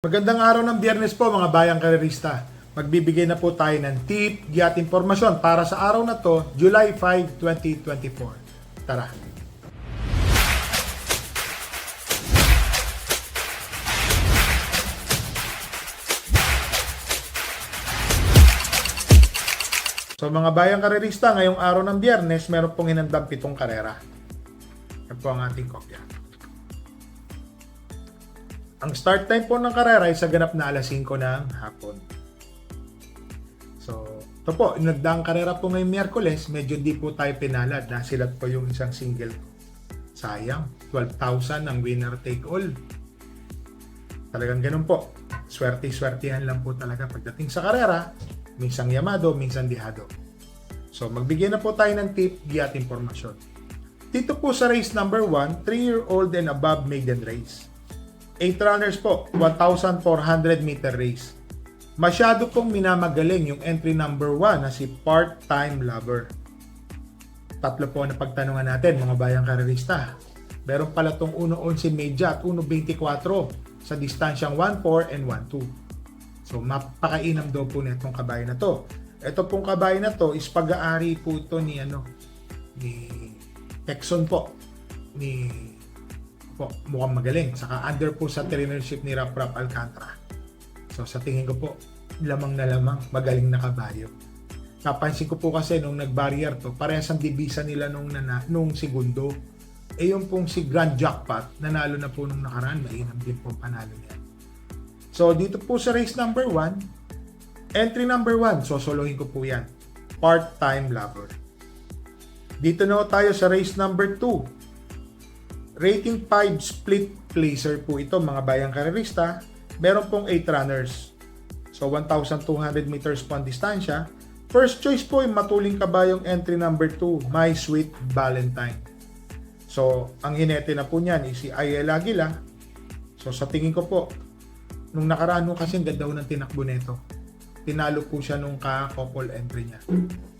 Magandang araw ng Biyernes po mga bayang karerista. Magbibigay na po tayo ng tip, at impormasyon para sa araw na to, July 5, 2024. Tara! So mga bayang karerista, ngayong araw ng Biyernes, meron pong hinandang 7 karera. Yan po ang ating kopya. Ang start time po ng karera ay sa ganap na alas 5 ng hapon. So, ito po, nagdaang karera po ngayong Miyerkules, medyo di po tayo pinalad. Nasilat po yung isang single. Sayang, 12,000 ang winner take all. Talagang ganun po. Swerte-swertihan lang po talaga pagdating sa karera. Minsang yamado, minsang dihado. So, magbigay na po tayo ng tip, at impormasyon. Dito po sa race number 1, 3-year-old and above maiden race. 8 runners po, 1,400 meter race. Masyado pong minamagaling yung entry number 1 na si Part-Time Lover. Tatlo po na pagtanungan natin mga bayang karerista. Meron pala itong 1.11 media at 1.24 sa distansyang 1.4 and 1.2. So mapakainam daw po na itong kabayo na to. Ito pong kabayo na to is pag-aari po ito ni Texon po. Mukhang magaling. Saka under po sa trainership ni Rap Alcantara. So sa tingin ko po, lamang na lamang, magaling na kabayo. Napansin ko po kasi nung nag-barrier to, parehas ang divisa nila nung segundo. Yung pong si Grand Jackpot, nanalo na po nung nakaraan, mainam din po panalo niya. So dito po sa race number 1, entry number 1, sosolohin ko po yan. Part-Time Lover. Dito na tayo sa race number 2. Rating 5 split placer po ito mga bayang karerista. Meron pong 8 runners. So 1,200 meters po ang distansya. First choice po yung matuling kabayong entry number 2, My Sweet Valentine. So ang hinete na po niyan is si Ayel Aguila. So sa tingin ko po, nung nakaraan mo kasi ganda ng tinakbo nito. Tinalo po siya nung ka-couple entry niya.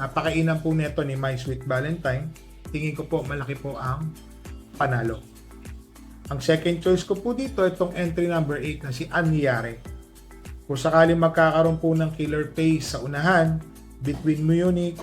Napakainam po neto ni My Sweet Valentine. Tingin ko po malaki po ang panalo. Ang second choice ko po dito, itong entry number 8 na si Anyare. Kung sakaling magkakaroon po ng killer pace sa unahan, between Munich,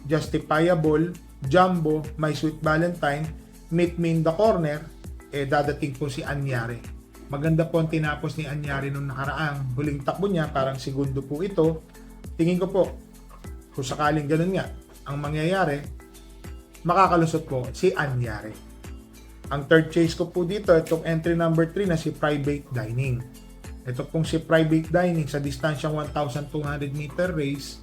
Justifiable, Jumbo, My Sweet Valentine, Meet Me in the Corner, dadating po si Anyare. Maganda po ang tinapos ni Anyare nung nakaraang huling takbo niya, parang segundo po ito. Tingin ko po, kung sakaling ganun nga, ang mangyayari, makakalusot po si Anyare. Ang third chase ko po dito, itong entry number 3 na si Private Dining. Ito pong si Private Dining sa distansyang 1,200 meter race.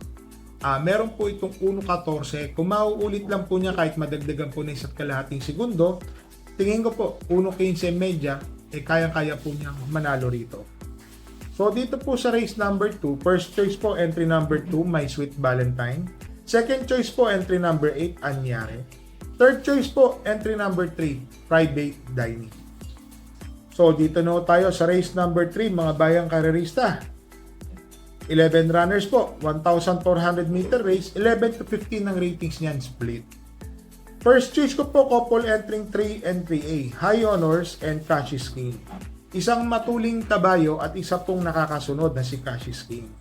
Meron po itong 1.14. Kung mauulit lang po niya kahit madagdagan po na isa't kalahating segundo, tingin ko po 1.15 media, kayang-kaya po niyang manalo rito. So dito po sa race number 2, first choice po entry number 2, My Sweet Valentine. Second choice po entry number 8, Anyare. Third choice po, entry number 3, Private Dining. So, dito na tayo sa race number 3, mga bayang karerista. 11 runners po, 1,400 meter race, 11 to 15 ang ratings niyan, split. First choice ko po, couple entering 3 and 3A, High Honors and Cashies King. Isang matuling kabayo at isa pong nakakasunod na si Cashies King.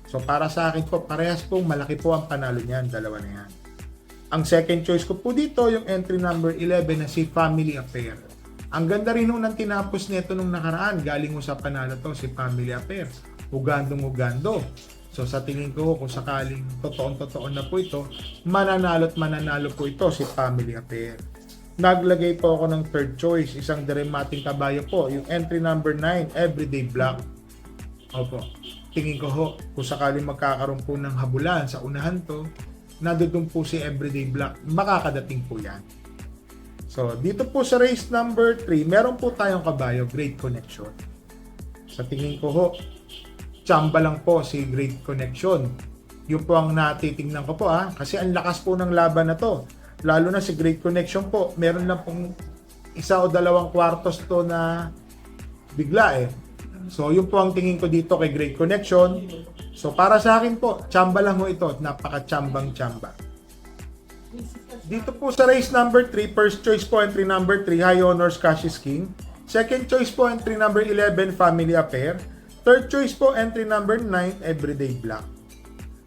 So, para sa akin po, parehas pong malaki po ang panalo niyan, dalawa na yan. Ang second choice ko po dito, yung entry number 11 na si Family Affair. Ang ganda rin nung tinapos nito nung nakaraan. Galing mo sa panalo to, si Family Affair. Ugandong-ugando. So sa tingin ko, kung sakaling totoon-totoo na po ito, mananalo at mananalo po ito si Family Affair. Naglagay po ako ng third choice, isang dramatic kabayo po, yung entry number 9, Everyday Black. Opo, tingin ko ho, kung sakaling magkakaroon po ng habulan sa unahan to, nandoon po si Everyday Black, makakadating po yan. So, dito po sa race number 3, meron po tayong kabayo, Great Connection. Sa tingin ko ho, tsamba lang po si Great Connection. Yun po ang natitingnan ko po kasi ang lakas po ng laban na to. Lalo na si Great Connection po, meron lang pong 1 o 2 kwartos to na bigla So, yun po ang tingin ko dito kay Great Connection. So, para sa akin po, tsamba lang ho ito. Napaka-tsambang-tsamba. Dito po sa race number 3, first choice po entry number 3, High Honors Cashies King. Second choice po entry number 11, Family Affair. Third choice po, entry number 9, Everyday Black.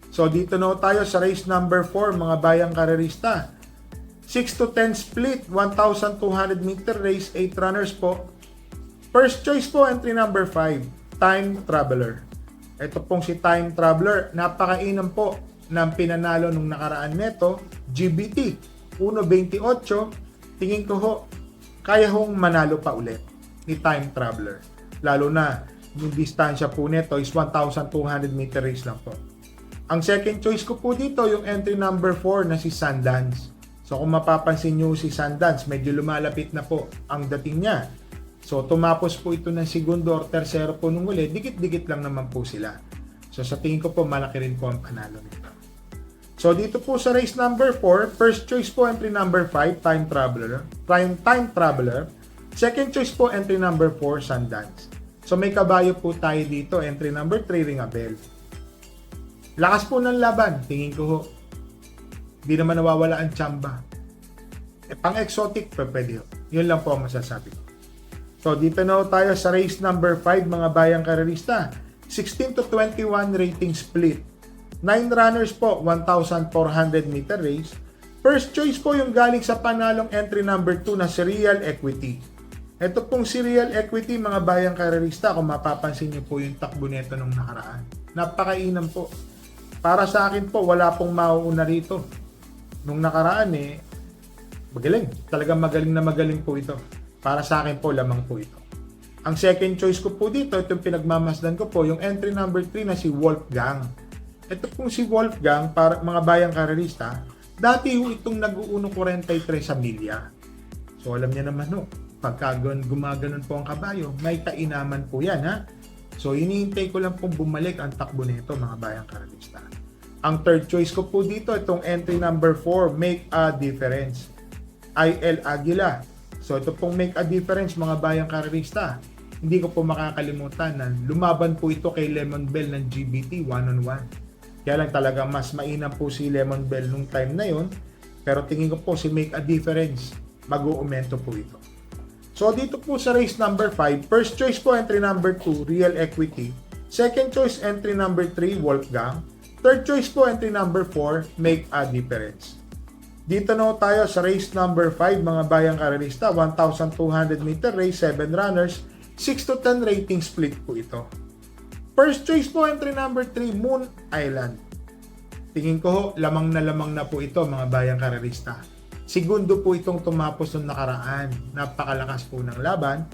So dito na tayo sa race number 4, mga bayang karerista. 6 to 10 split, 1,200 meter race, 8 runners po. First choice po, entry number 5, Time Traveler. Ito pong si Time Traveler, napakainam po ng pinanalo nung nakaraan neto, GBT 1.28. Tingin ko ho, kaya hong manalo pa ulit ni Time Traveler. Lalo na, yung distansya po neto is 1,200 meter race lang po. Ang second choice ko po dito, yung entry number 4 na si Sundance. So kung mapapansin nyo si Sundance, medyo lumalapit na po ang dating niya. So tumapos po ito ng segundo or tercero po nung uli, dikit-dikit lang naman po sila. So sa tingin ko po, malaki rin po ang panalo nito. So dito po sa race number 4, first choice po entry number 5, Time Traveler. Time Traveler. Second choice po entry number 4, Sundance. So may kabayo po tayo dito, entry number 3, Ring a Bell. Lakas po ng laban, tingin ko ho. Di naman nawawala ang tsamba. Pang-exotic, pwede ho. Yun lang po ang masasabi ko. So, dito na ho tayo sa race number 5, mga bayang karerista. 16 to 21 rating split. 9 runners po, 1,400 meter race. First choice po yung galing sa panalong entry number 2 na si Real Equity. Ito pong si Real Equity, mga bayang karerista, kung mapapansin nyo po yung takbo nito nung nakaraan. Napakainam po. Para sa akin po, wala pong mauuna rito. Nung nakaraan magaling. Talagang magaling po ito. Para sa akin po, lamang po ito. Ang second choice ko po dito, itong pinagmamasdan ko po, yung entry number 3 na si Wolfgang. Ito pong si Wolfgang, para mga bayang karerista, dati itong nag-uuno 43 sa milya. So alam niya naman pagka gumaganon po ang kabayo, may kainaman po yan ha. So, hinihintay ko lang pong bumalik ang takbo nito, mga bayang karerista. Ang third choice ko po dito, itong entry number 4, Make a Difference. IL Aguila. So, ito pong Make a Difference, mga bayang karerista. Hindi ko po makakalimutan na lumaban po ito kay Lemon Bell ng GBT 1-on-1. Kaya lang talaga mas mainam po si Lemon Bell nung time na yon. Pero tingin ko po si Make a Difference, mag-uumento po ito. So, dito po sa race number 5, first choice po entry number 2, Real Equity. Second choice entry number 3, Wolfgang. Third choice po entry number 4, Make a Difference. Dito na tayo sa race number 5, mga bayang karerista, 1,200 meter race, 7 runners, 6 to 10 rating split po ito. First choice po entry number 3, Moon Island. Tingin ko lamang na po ito, mga bayang karerista. Segundo po itong tumapos ng nakaraan. Napakalakas po ng laban.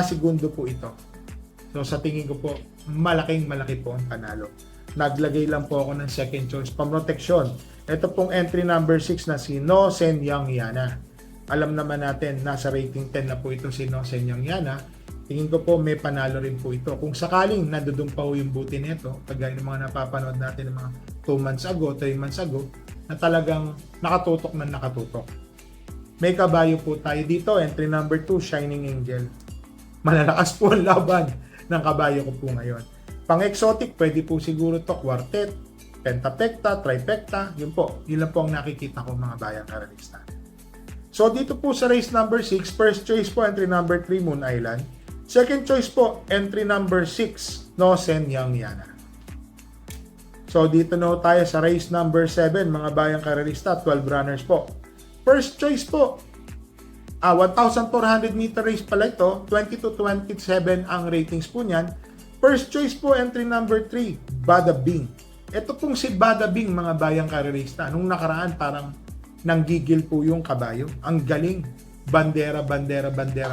Segundo po ito. So sa tingin ko po, malaki po ang panalo. Naglagay lang po ako ng second choice pamproteksyon. Ito pong entry number 6 na si No Sen Yang Yana. Alam naman natin, nasa rating 10 na po ito si No Sen Yang Yana. Tingin ko po may panalo rin po ito. Kung sakaling nadudong pa po yung buti nito, kagaya ng mga napapanood natin ng mga 2 months ago, 3 months ago, na talagang nakatutok. May kabayo po tayo dito, entry number 2, Shining Angel. Malalakas po ang laban ng kabayo ko po ngayon. Pang-exotic, pwede po siguro to quartet, pentapekta, tripecta, yun lang po ang nakikita ko, mga bayang karerista. So dito po sa race number 6, first choice po entry number 3, Moon Island. Second choice po, entry number 6, No Sen Yang Yana. So dito na tayo sa race number 7, mga bayang karerista, 12 runners po. First choice po, 1,400 meter race pala ito, 20 to 27 ang ratings po niyan. First choice po, entry number 3, Bada Bing. Ito pong si Bada Bing, mga bayang karerista. Nung nakaraan, parang nanggigil po yung kabayo. Ang galing. Bandera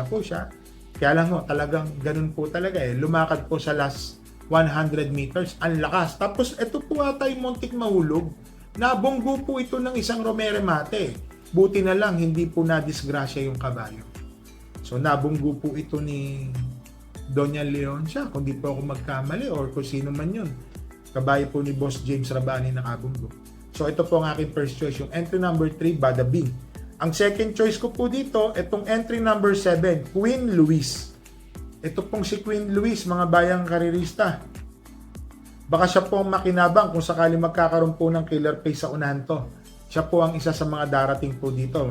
po siya. Kaya lang talagang ganun po talaga Lumakad po sa last 100 meters. Ang lakas. Tapos ito po ata yung muntik mahulog. Nabunggo po ito ng isang Romere Mate. Buti na lang, hindi po na-disgrasya yung kabayo. So, nabunggo po ito ni Doña Leoncia, kung di po ako magkamali, or kung sino man yun. Kabayo po ni Boss James Rabani nakabunggo. So, ito po ang aking first choice, yung entry number 3, Bada Bing. Ang second choice ko po dito, itong entry number 7, Queen Louise. Ito pong si Queen Louise, mga bayang karerista. Baka siya po ang makinabang kung sakali magkakaroon po ng killer pace sa unahan to. Siya po ang isa sa mga darating po dito.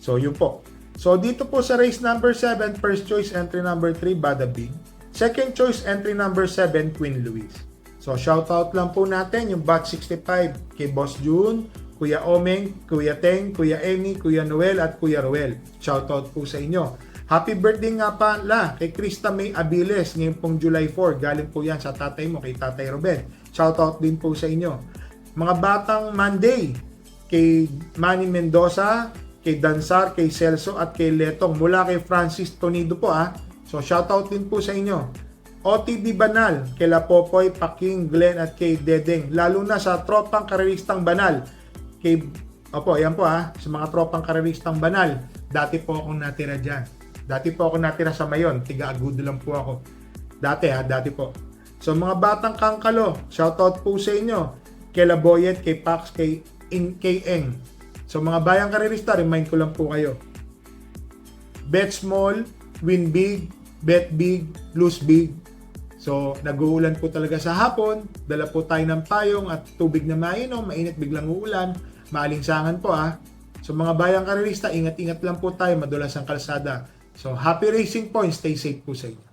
So, yun po. So, dito po sa race number 7, first choice entry number 3, Bada Bing. Second choice, entry number 7, Queen Louise. So, shoutout lang po natin yung Bat 65 kay Boss June, Kuya Omeng, Kuya Teng, Kuya Amy, Kuya Noel at Kuya Ruel. Shoutout po sa inyo. Happy birthday nga pala kay Krista May Abiles ngayong pong July 4. Galing po yan sa tatay mo, kay Tatay Ruben. Shoutout din po sa inyo. Mga batang Monday, kay Manny Mendoza, kay Dansar, kay Celso at kay Letong mula kay Francis Tonido po So shoutout din po sa inyo. OTB Banal, kay Lapopoy, Paking, Glenn at kay Dedeng. Lalo na sa tropang kareristang Banal. Ayan po sa mga tropang kareristang Banal. Dati po akong natira dyan. Dati po ako natira sa Mayon. Tiga-Agudo lang po ako. Dati po. So mga batang Kangkalo, shoutout po sa inyo. Kay Laboyet, kay Pax, kay Eng. So mga bayang karerista, remind ko lang po kayo. Bet small, win big, bet big, lose big. So nag-uulan po talaga sa hapon. Dala po tayo ng payong at tubig na mainom. Mainit biglang uulan. Maalinsangan po So mga bayang karerista, ingat-ingat lang po tayo. Madulas ang kalsada. So happy racing points. Stay safe po sa inyo.